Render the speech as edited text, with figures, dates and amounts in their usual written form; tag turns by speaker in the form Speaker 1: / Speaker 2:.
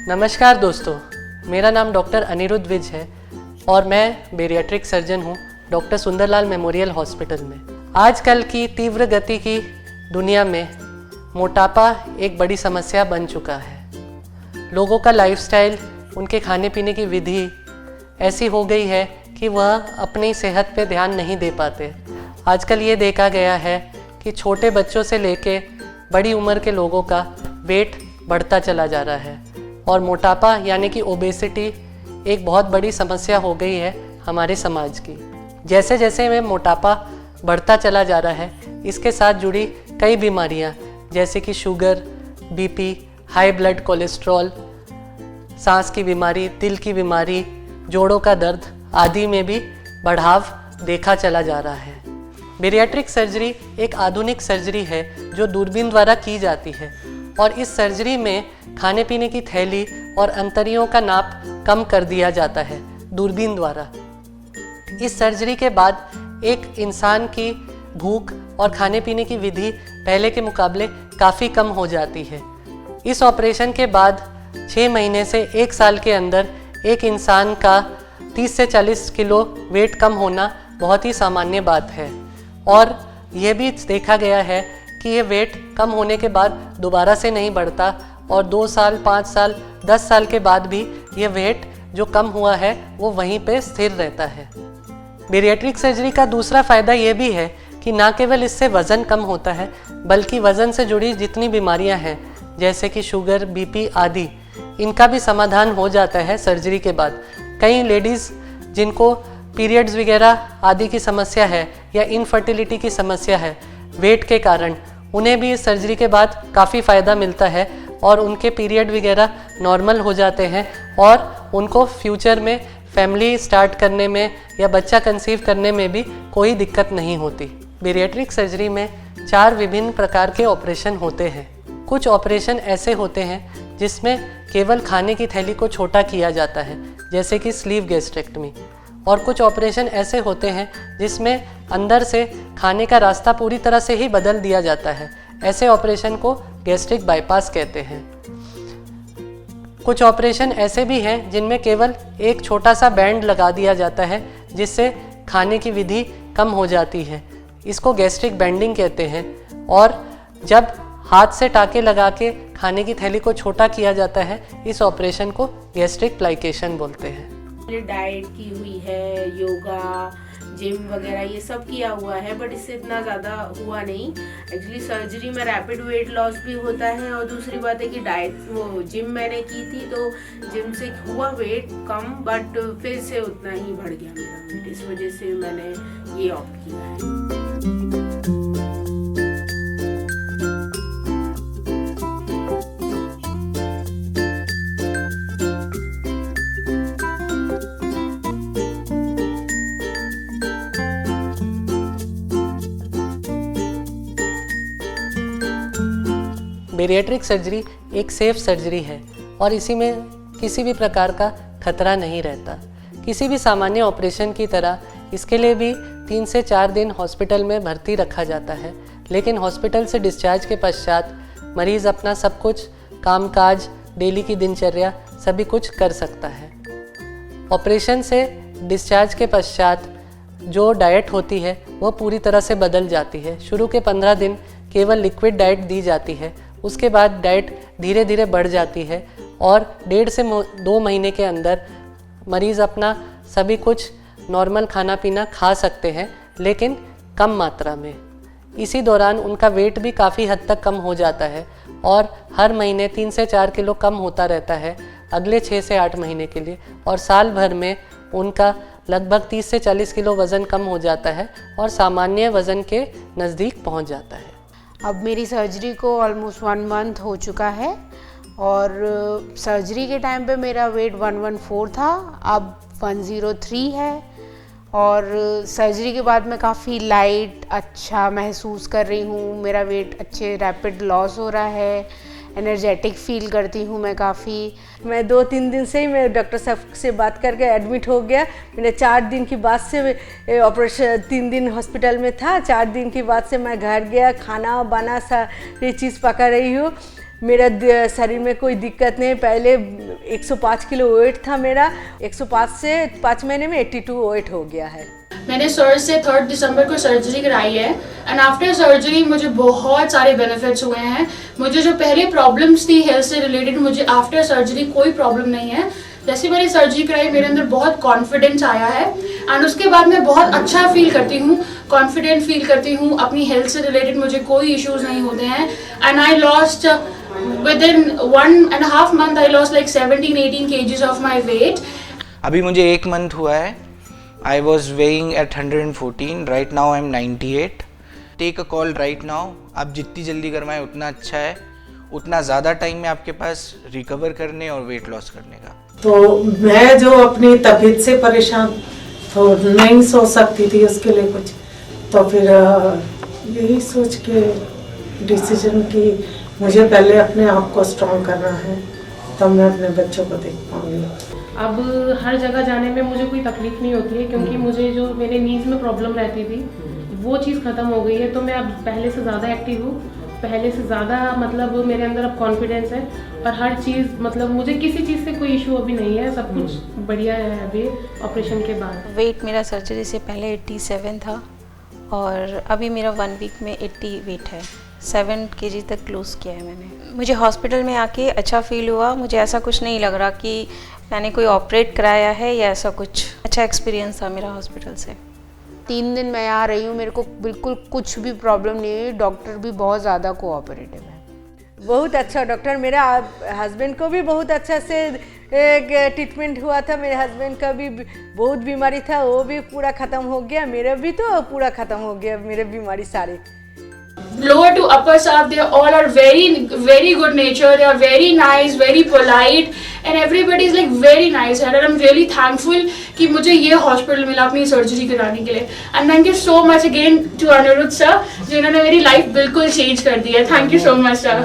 Speaker 1: नमस्कार दोस्तों, मेरा नाम डॉक्टर अनिरुद्ध विज है और मैं बेरियाट्रिक सर्जन हूँ डॉक्टर सुंदरलाल मेमोरियल हॉस्पिटल में। आजकल की तीव्र गति की दुनिया में मोटापा एक बड़ी समस्या बन चुका है। लोगों का लाइफस्टाइल, उनके खाने पीने की विधि ऐसी हो गई है कि वह अपनी सेहत पे ध्यान नहीं दे पाते। आजकल ये देखा गया है कि छोटे बच्चों से लेके बड़ी उम्र के लोगों का वेट बढ़ता चला जा रहा है और मोटापा यानी कि ओबेसिटी एक बहुत बड़ी समस्या हो गई है हमारे समाज की। जैसे जैसे में मोटापा बढ़ता चला जा रहा है, इसके साथ जुड़ी कई बीमारियां जैसे कि sugar, BP, high blood cholesterol, सांस की बीमारी, दिल की बीमारी, जोड़ों का दर्द आदि में भी बढ़ाव देखा चला जा रहा है। बेरियाट्रिक सर्जरी एक आधुनिक सर्जरी है जो दूरबीन द्वारा की जाती है और इस सर्जरी में खाने पीने की थैली और अंतड़ियों का नाप कम कर दिया जाता है दूरबीन द्वारा। इस सर्जरी के बाद एक इंसान की भूख और खाने पीने की विधि पहले के मुकाबले काफ़ी कम हो जाती है। इस ऑपरेशन के बाद 6 महीने से 1 साल के अंदर एक इंसान का 30 से 40 किलो वेट कम होना बहुत ही सामान्य बात है और यह भी देखा गया है कि ये वेट कम होने के बाद दोबारा से नहीं बढ़ता और 2 साल, 5 साल, 10 साल के बाद भी ये वेट जो कम हुआ है वो वहीं पे स्थिर रहता है। बेरियाट्रिक सर्जरी का दूसरा फ़ायदा ये भी है कि ना केवल इससे वज़न कम होता है बल्कि वज़न से जुड़ी जितनी बीमारियां हैं जैसे कि शुगर, बीपी आदि, इनका भी समाधान हो जाता है सर्जरी के बाद। कई लेडीज़ जिनको पीरियड्स वगैरह आदि की समस्या है या इनफर्टिलिटी की समस्या है वेट के कारण, उन्हें भी इस सर्जरी के बाद काफ़ी फ़ायदा मिलता है और उनके पीरियड वगैरह नॉर्मल हो जाते हैं और उनको फ्यूचर में फैमिली स्टार्ट करने में या बच्चा कंसीव करने में भी कोई दिक्कत नहीं होती। बेरियाट्रिक सर्जरी में 4 विभिन्न प्रकार के ऑपरेशन होते हैं। कुछ ऑपरेशन ऐसे होते हैं जिसमें केवल खाने की थैली को छोटा किया जाता है जैसे कि स्लीव गैस्ट्रेक्टमी, और कुछ ऑपरेशन ऐसे होते हैं जिसमें अंदर से खाने का रास्ता पूरी तरह से ही बदल दिया जाता है। ऐसे ऑपरेशन को गैस्ट्रिक बाईपास कहते हैं। कुछ ऑपरेशन ऐसे भी हैं जिनमें केवल एक छोटा सा बैंड लगा दिया जाता है जिससे खाने की विधि कम हो जाती है। इसको गैस्ट्रिक बैंडिंग कहते हैं। और जब हाथ से टाँके लगा के खाने की थैली को छोटा किया जाता है, इस ऑपरेशन को गैस्ट्रिक प्लाइकेशन बोलते हैं।
Speaker 2: डाइट की हुई है, योगा, जिम वगैरह ये सब किया हुआ है, बट इससे इतना ज़्यादा हुआ नहीं। एक्चुअली सर्जरी में रैपिड वेट लॉस भी होता है और दूसरी बात है कि डाइट, वो जिम मैंने की थी तो जिम से हुआ वेट कम, बट फिर से उतना ही बढ़ गया मेरा वेट। इस वजह से मैंने ये ऑप्ट किया है।
Speaker 1: बेरियाट्रिक सर्जरी एक सेफ सर्जरी है और इसी में किसी भी प्रकार का खतरा नहीं रहता। किसी भी सामान्य ऑपरेशन की तरह इसके लिए भी 3 से 4 दिन हॉस्पिटल में भर्ती रखा जाता है, लेकिन हॉस्पिटल से डिस्चार्ज के पश्चात मरीज़ अपना सब कुछ कामकाज, डेली की दिनचर्या सभी कुछ कर सकता है। ऑपरेशन से डिस्चार्ज के पश्चात जो डाइट होती है वो पूरी तरह से बदल जाती है। शुरू के 15 दिन केवल लिक्विड डाइट दी जाती है, उसके बाद डाइट धीरे धीरे बढ़ जाती है और 1.5 से 2 महीने के अंदर मरीज़ अपना सभी कुछ नॉर्मल खाना पीना खा सकते हैं, लेकिन कम मात्रा में। इसी दौरान उनका वेट भी काफ़ी हद तक कम हो जाता है और हर महीने 3 से 4 किलो कम होता रहता है अगले 6 से 8 महीने के लिए, और साल भर में उनका लगभग 30 से 40 किलो वज़न कम हो जाता है और सामान्य वज़न के नज़दीक पहुंच जाता है।
Speaker 2: अब मेरी सर्जरी को ऑलमोस्ट 1 मंथ हो चुका है और सर्जरी के टाइम पे मेरा वेट 114 था, अब 103 है और सर्जरी के बाद मैं काफ़ी लाइट अच्छा महसूस कर रही हूँ। मेरा वेट अच्छे रैपिड लॉस हो रहा है एनर्जेटिक फील करती हूँ मैं काफ़ी।
Speaker 3: मैं 2-3 दिन से ही मैं डॉक्टर साहब से बात करके एडमिट हो गया। मैंने 4 दिन के बाद से ऑपरेशन 3 दिन हॉस्पिटल में था, 4 दिन के बाद से मैं घर गया, खाना बना सारी चीज़ पका रही हूँ। मेरा शरीर में कोई दिक्कत नहीं। पहले 105 किलो वेट था मेरा, 105 से 5 महीने में 82 वेट हो गया है।
Speaker 4: मैंने सर से 3 दिसंबर को सर्जरी कराई है एंड आफ्टर सर्जरी मुझे बहुत सारे बेनिफिट्स हुए हैं। मुझे जो पहले प्रॉब्लम्स थी हेल्थ से रिलेटेड, मुझे आफ्टर सर्जरी कोई प्रॉब्लम नहीं है। जैसे मैंने सर्जरी कराई मेरे अंदर बहुत कॉन्फिडेंस आया है एंड उसके बाद मैं बहुत अच्छा फील करती हूँ, कॉन्फिडेंट फील करती हूँ। अपनी हेल्थ से रिलेटेड मुझे कोई इश्यूज नहीं होते हैं and I lost within 1.5 month I lost like 17-18 kgs of my weight.
Speaker 5: अभी मुझे 1 मंथ हुआ है। I was weighing at 114, right now I'm 98. Take a call right now. आप जितनी जल्दी करवाएं उतना अच्छा है, उतना ज़्यादा टाइम है आपके पास रिकवर करने और वेट लॉस करने का।
Speaker 6: तो मैं जो अपनी तबीयत से परेशान तो नहीं सोच सकती थी उसके लिए कुछ, तो फिर यही सोच के डिसीजन की मुझे पहले अपने आप को स्ट्रॉन्ग करना है, तब मैं अपने बच्चों को देख पाऊंगी।
Speaker 7: अब हर जगह जाने में मुझे कोई तकलीफ नहीं होती है, क्योंकि मुझे जो मेरे नीज में प्रॉब्लम रहती थी वो चीज़ ख़त्म हो गई है। तो मैं अब पहले से ज़्यादा एक्टिव हूँ, पहले से ज़्यादा मतलब मेरे अंदर अब कॉन्फिडेंस है और हर चीज़ मतलब मुझे किसी चीज़ से कोई इशू अभी नहीं है, सब कुछ बढ़िया है अभी ऑपरेशन के बाद।
Speaker 8: वेट मेरा सर्जरी से पहले 87 था और अभी मेरा 1 वीक में 80 वेट है। 7 kg तक लूज़ किया है मैंने। मुझे हॉस्पिटल में आके अच्छा फील हुआ। मुझे ऐसा कुछ नहीं लग रहा कि मैंने कोई ऑपरेट कराया है या ऐसा कुछ। अच्छा एक्सपीरियंस था मेरा हॉस्पिटल से।
Speaker 2: 3 दिन मैं यहाँ रही हूँ, मेरे को बिल्कुल कुछ भी प्रॉब्लम नहीं हुई। डॉक्टर भी बहुत ज़्यादा कोऑपरेटिव है।
Speaker 3: बहुत अच्छा डॉक्टर, मेरा हस्बैंड को भी बहुत अच्छा से ट्रीटमेंट हुआ था। मेरे हस्बैंड का भी बहुत बीमारी था, वो भी पूरा ख़त्म हो गया। मेरा भी तो पूरा ख़त्म हो गया, मेरे बीमारी सारी।
Speaker 4: Lower to upper staff, they all are very good nature. They are very nice, very polite, and everybody is like very nice. And I'm really thankful कि मुझे ये हॉस्पिटल मिला अपनी सर्जरी कराने के लिए। And thank you so much again to Anirudh sir, जिन्होंने मेरी लाइफ बिल्कुल चेंज कर दी है। Thank you so much sir.